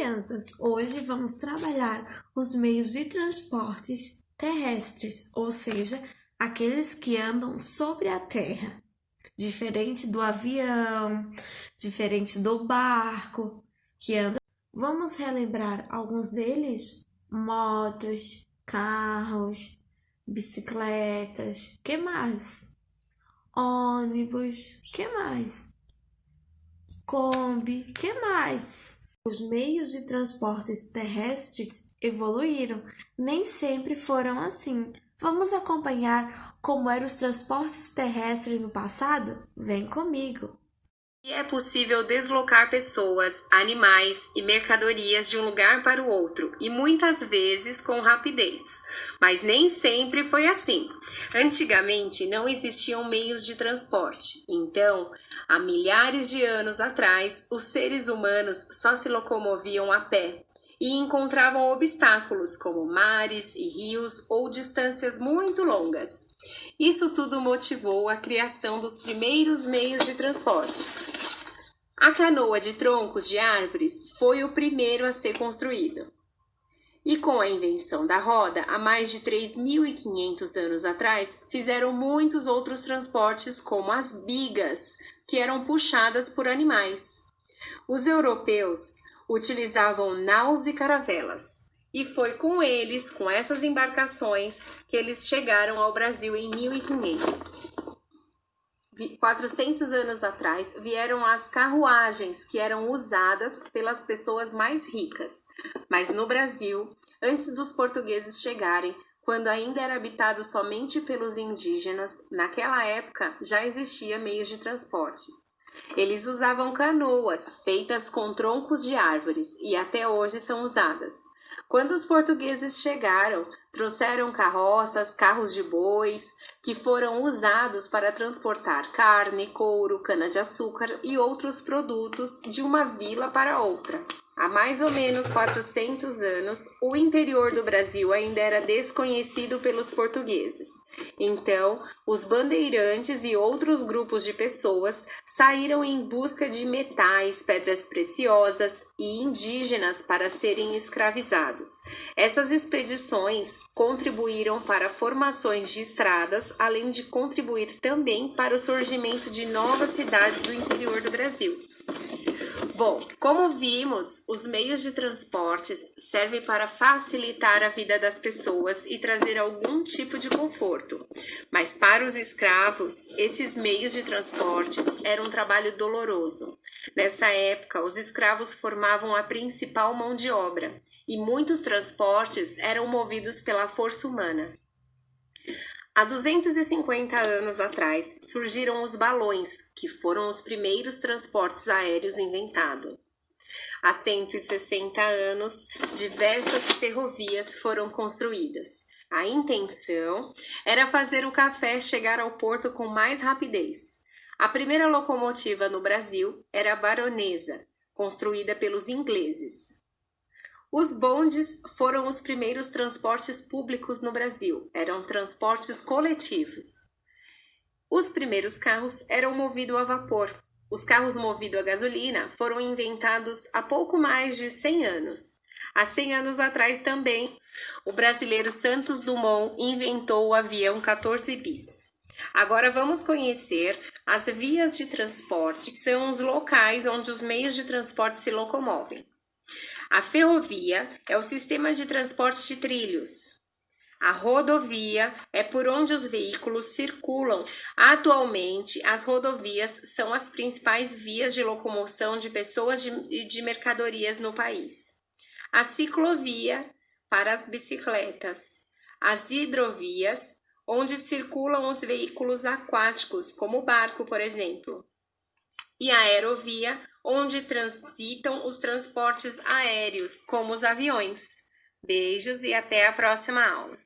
Crianças, hoje vamos trabalhar os meios de transportes terrestres, ou seja, aqueles que andam sobre a terra, diferente do avião, diferente do barco que anda. Vamos relembrar alguns deles? Motos, carros, bicicletas, que mais? Ônibus, que mais? Kombi, que mais? Os meios de transportes terrestres evoluíram, nem sempre foram assim. Vamos acompanhar como eram os transportes terrestres no passado? Vem comigo! E é possível deslocar pessoas, animais e mercadorias de um lugar para o outro, e muitas vezes com rapidez. Mas nem sempre foi assim. Antigamente não existiam meios de transporte, então, há milhares de anos atrás, os seres humanos só se locomoviam a pé e encontravam obstáculos como mares e rios ou distâncias muito longas. Isso tudo motivou a criação dos primeiros meios de transporte. A canoa de troncos de árvores foi o primeiro a ser construído. E com a invenção da roda, há mais de 3.500 anos atrás, fizeram muitos outros transportes, como as bigas, que eram puxadas por animais. Os europeus utilizavam naus e caravelas. E foi com eles, com essas embarcações, que eles chegaram ao Brasil em 1500. 400 anos atrás, vieram as carruagens, que eram usadas pelas pessoas mais ricas. Mas no Brasil, antes dos portugueses chegarem, quando ainda era habitado somente pelos indígenas, naquela época já existia meios de transportes. Eles usavam canoas feitas com troncos de árvores e até hoje são usadas. Quando os portugueses chegaram, trouxeram carroças, carros de bois, que foram usados para transportar carne, couro, cana-de-açúcar e outros produtos de uma vila para outra. Há mais ou menos 400 anos, o interior do Brasil ainda era desconhecido pelos portugueses. Então, os bandeirantes e outros grupos de pessoas saíram em busca de metais, pedras preciosas e indígenas para serem escravizados. Essas expedições contribuíram para formações de estradas, além de contribuir também para o surgimento de novas cidades do interior do Brasil. Bom, como vimos, os meios de transportes servem para facilitar a vida das pessoas e trazer algum tipo de conforto. Mas para os escravos, esses meios de transporte eram um trabalho doloroso. Nessa época, os escravos formavam a principal mão de obra e muitos transportes eram movidos pela força humana. Há 250 anos atrás, surgiram os balões, que foram os primeiros transportes aéreos inventados. Há 160 anos, diversas ferrovias foram construídas. A intenção era fazer o café chegar ao porto com mais rapidez. A primeira locomotiva no Brasil era a baronesa, construída pelos ingleses. Os bondes foram os primeiros transportes públicos no Brasil, eram transportes coletivos. Os primeiros carros eram movidos a vapor. Os carros movidos a gasolina foram inventados há pouco mais de 100 anos. Há 100 anos atrás também, o brasileiro Santos Dumont inventou o avião 14 bis. Agora vamos conhecer as vias de transporte, que são os locais onde os meios de transporte se locomovem. A ferrovia é o sistema de transporte de trilhos. A rodovia é por onde os veículos circulam. Atualmente, as rodovias são as principais vias de locomoção de pessoas e de mercadorias no país. A ciclovia para as bicicletas. As hidrovias, onde circulam os veículos aquáticos, como o barco, por exemplo. E a aerovia, onde transitam os transportes aéreos, como os aviões. Beijos e até a próxima aula.